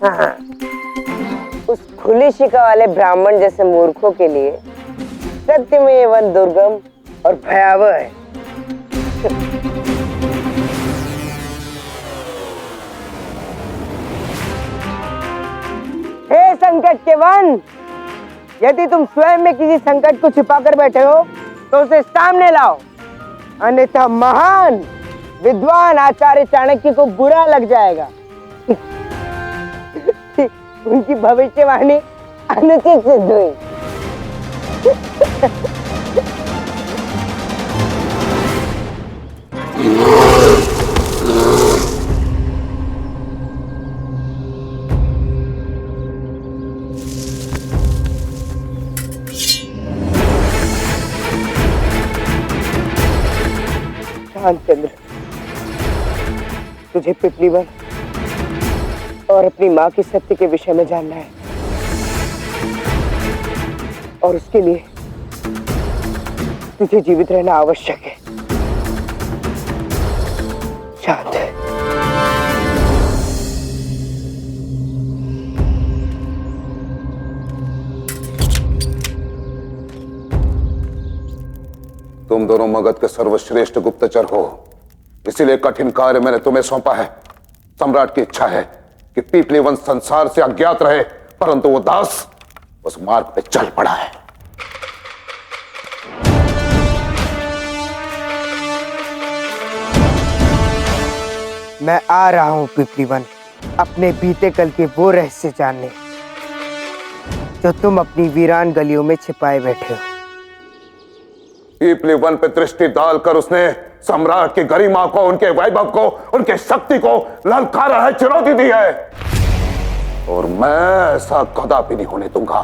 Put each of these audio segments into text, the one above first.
हाँ, उस खुली शिका वाले ब्राह्मण जैसे मूर्खों के लिए सत्य में ये वन दुर्गम और भयावह है। हे संकट के वन, यदि तुम स्वयं में किसी संकट को छिपाकर बैठे हो तो उसे सामने लाओ, अन्यथा महान विद्वान आचार्य चाणक्य को बुरा लग जाएगा। उनकी भविष्यवाणी अनुचित सिद्ध हुई। रामचंद्र, तुझे पिपलीवन और अपनी माँ की सत्य के विषय में जानना है, और उसके लिए तुझे जीवित रहना आवश्यक है। शांत है। तुम दोनों मगध के सर्वश्रेष्ठ गुप्तचर हो, इसीलिए कठिन कार्य मैंने तुम्हें सौंपा है। सम्राट की इच्छा है कि पीपली वंश संसार से अज्ञात रहे, परंतु वो दास उस मार्ग पे चल पड़ा है। मैं आ रहा हूं पीपलीवन, अपने बीते कल के वो रहस्य जानने जो तुम अपनी वीरान गलियों में छिपाए बैठे हो। पीपली वन पे दृष्टि डालकर उसने सम्राट की गरिमा को, उनके वैभव को, उनके शक्ति को ललकारा है, चुनौती दी है, और मैं ऐसा कदापि नहीं होने दूंगा।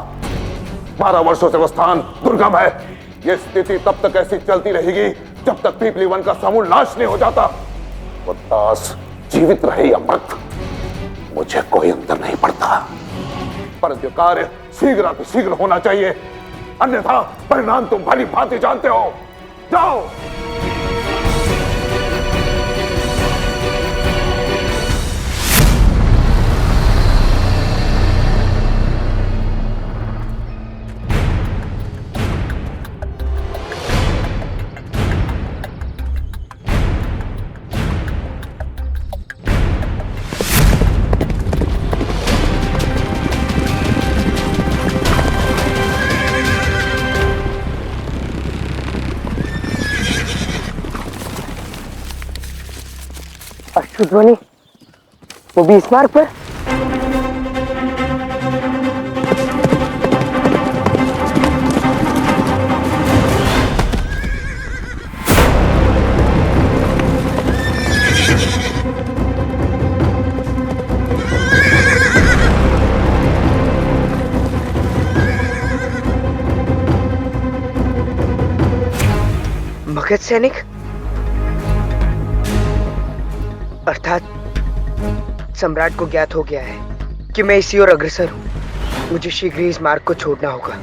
12 वर्षों से वो स्थान दुर्गम है। ये स्थिति तब तक ऐसी चलती रहेगी जब तक पीपली वन का समूल नाश नहीं हो जाता। वो दास जीवित रहे या मृत, मुझे कोई अंतर नहीं पड़ता, परंतु कार्य शीघ्र होना चाहिए, अन्यथा परिणाम तुम भली भांति जानते हो। जाओ। ध्वनि, वो भी इस मार्ग पर। मगध सैनिक, अर्थात सम्राट को ज्ञात हो गया है कि मैं इसी ओर अग्रसर हूं। मुझे शीघ्र ही इस मार्ग को छोड़ना होगा।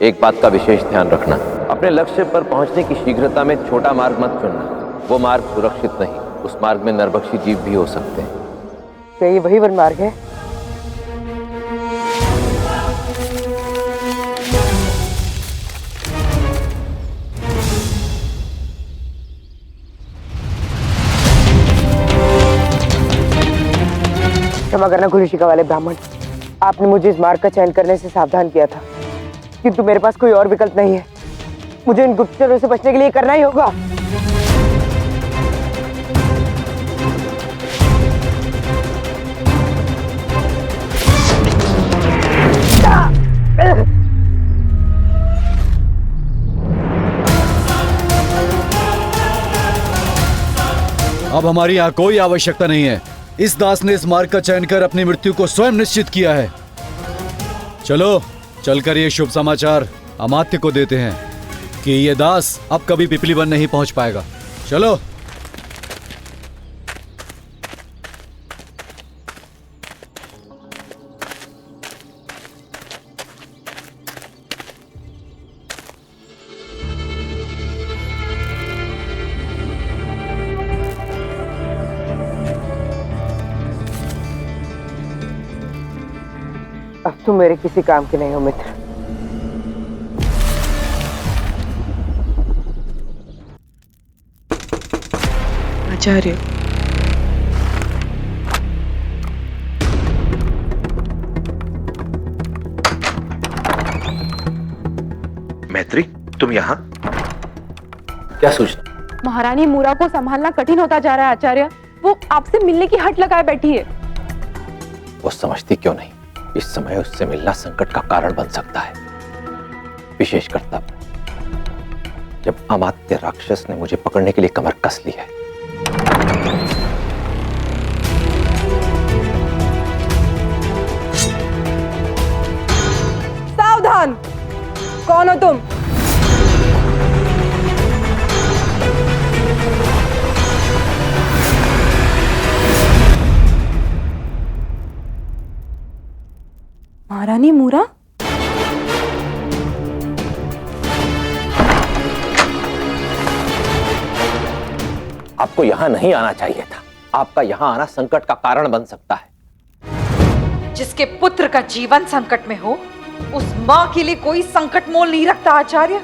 एक बात का विशेष ध्यान रखना, अपने लक्ष्य पर पहुंचने की शीघ्रता में छोटा मार्ग मत चुनना। वो मार्ग सुरक्षित नहीं, उस मार्ग में नरभक्षी जीव भी हो सकते हैं। क्या ये वही वन मार्ग है? क्षमा करना खुली शिका वाले ब्राह्मण, आपने मुझे इस मार्ग का चयन करने से सावधान किया था, किंतु मेरे पास कोई और विकल्प नहीं है। मुझे इन गुप्तचरों से बचने के लिए करना ही होगा। अब हमारी यहाँ कोई आवश्यकता नहीं है। इस दास ने इस मार्ग का चयन कर अपनी मृत्यु को स्वयं निश्चित किया है। चलो चलकर ये शुभ समाचार अमात्य को देते हैं कि ये दास अब कभी पिपली वन नहीं पहुंच पाएगा। चलो। अब तुम मेरे किसी काम के नहीं हो मित्र। आचार्य, मैत्री, तुम यहाँ? क्या सूचना? महारानी मूरा को संभालना कठिन होता जा रहा है आचार्य। वो आपसे मिलने की हट लगाए बैठी है। वो समझती क्यों नहीं, इस समय उससे मिलना संकट का कारण बन सकता है, विशेषकर तब जब अमात्य राक्षस ने मुझे पकड़ने के लिए कमर कस ली है। सावधान! कौन हो तुम? महारानी मूरा? आपको यहां नहीं आना चाहिए था। आपका यहां आना संकट का कारण बन सकता है। जिसके पुत्र का जीवन संकट में हो, उस मां के लिए कोई संकट मोल नहीं रखता आचार्य।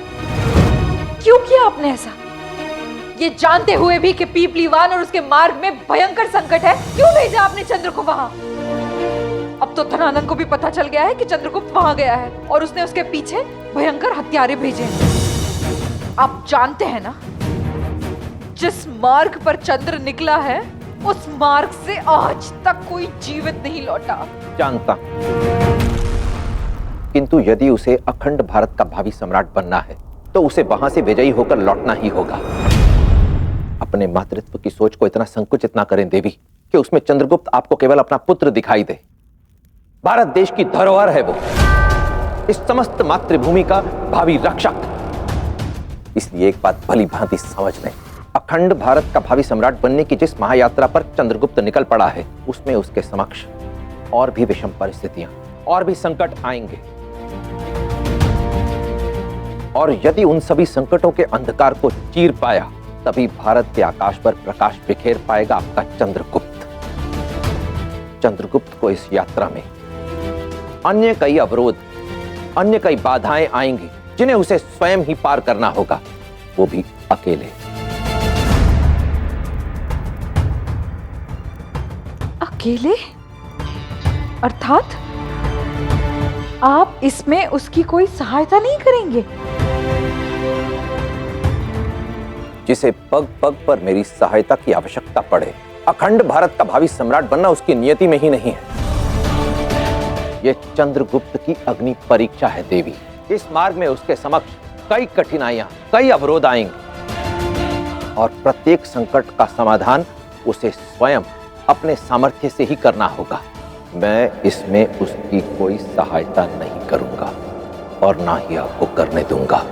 क्यों किया आपने ऐसा? ये जानते हुए भी कि पीपलीवान और उसके मार्ग में भयंकर संकट है, क्यों भेजा आपने चंद्र को वहां? अब तो धनानंद को भी पता चल गया है कि चंद्रगुप्त वहां गया है और उसने उसके पीछे भयंकर हत्यारे भेजे हैं। आप जानते हैं ना, जिस मार्ग पर चंद्र निकला है, उस मार्ग से आज तक कोई जीवित नहीं लौटा। जानता, किंतु यदि उसे अखंड भारत का भावी सम्राट बनना है तो उसे वहां से विजयी होकर लौटना ही होगा। अपने मातृत्व की सोच को इतना संकुचित ना करें देवी कि उसमें चंद्रगुप्त आपको केवल अपना पुत्र दिखाई दे। भारत देश की धरोहर है वो, इस समस्त मातृभूमि का भावी रक्षक। इसलिए एक बात भली भांति समझ में, अखंड भारत का भावी सम्राट बनने की जिस महायात्रा पर चंद्रगुप्त निकल पड़ा है, उसमें उसके समक्ष और भी विषम परिस्थितियां और भी संकट आएंगे। और यदि उन सभी संकटों के अंधकार को चीर पाया, तभी भारत के आकाश पर प्रकाश बिखेर पाएगा आपका चंद्रगुप्त। चंद्रगुप्त को इस यात्रा में अन्य कई अवरोध, अन्य कई बाधाएं आएंगी, जिन्हें उसे स्वयं ही पार करना होगा, वो भी अकेले। अकेले? अर्थात आप इसमें उसकी कोई सहायता नहीं करेंगे? जिसे पग पग पर मेरी सहायता की आवश्यकता पड़े, अखंड भारत का भावी सम्राट बनना उसकी नियति में ही नहीं है। यह चंद्रगुप्त की अग्नि परीक्षा है देवी। इस मार्ग में उसके समक्ष कई कठिनाइयां, कई अवरोध आएंगे और प्रत्येक संकट का समाधान उसे स्वयं अपने सामर्थ्य से ही करना होगा। मैं इसमें उसकी कोई सहायता नहीं करूंगा और ना ही आपको करने दूंगा।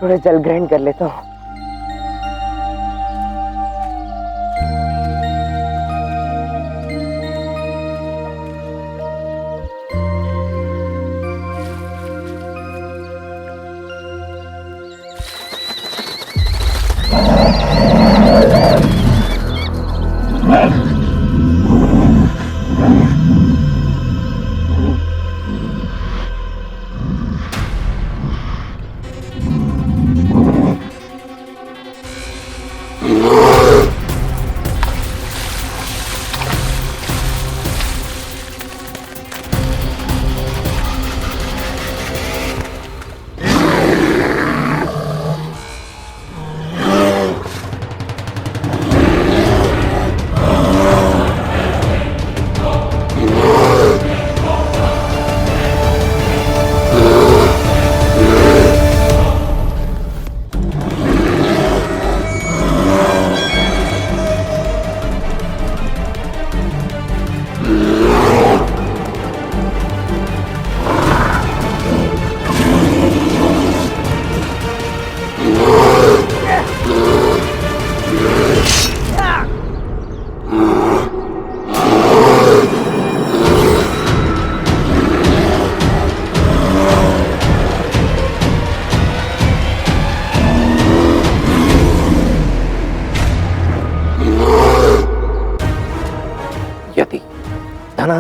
थोड़ा जल ग्रहण कर लेता हूँ।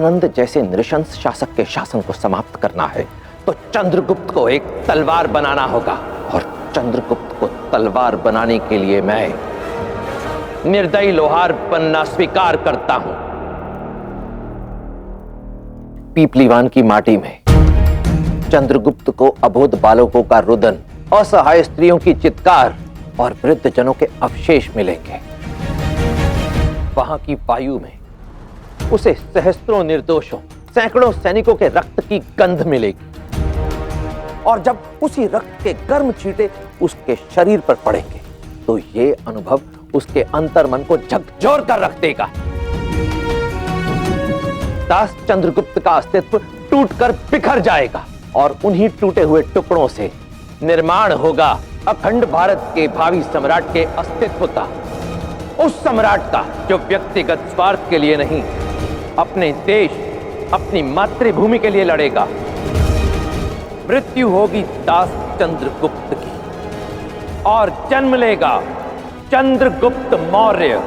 विवेकानंद जैसे नृशंस शासक के शासन को समाप्त करना है तो चंद्रगुप्त को एक तलवार बनाना होगा, और चंद्रगुप्त को तलवार बनाने के लिए मैं निर्दयी लोहार बनना स्वीकार करता हूं। पीपलीवान की माटी में चंद्रगुप्त को अबोध बालकों का रुदन, असहाय स्त्रियों की चित्कार और वृद्ध जनों के अवशेष मिलेंगे। वहां की वायु में उसे सहस्त्रों निर्दोषों, सैकड़ों सैनिकों के रक्त की गंध मिलेगी, और जब उसी रक्त के गर्म छींटे उसके शरीर पर पड़ेंगे तो ये अनुभव उसके अंतर्मन को झकझोर कर रख देगा। दास चंद्रगुप्त का अस्तित्व टूटकर बिखर जाएगा, और उन्हीं टूटे हुए टुकड़ों से निर्माण होगा अखंड भारत के भावी सम्राट के अस्तित्व का, उस सम्राट का जो व्यक्तिगत स्वार्थ के लिए नहीं, अपने देश, अपनी मातृभूमि के लिए लड़ेगा। मृत्यु होगी दास चंद्रगुप्त की, और जन्म लेगा चंद्रगुप्त मौर्य।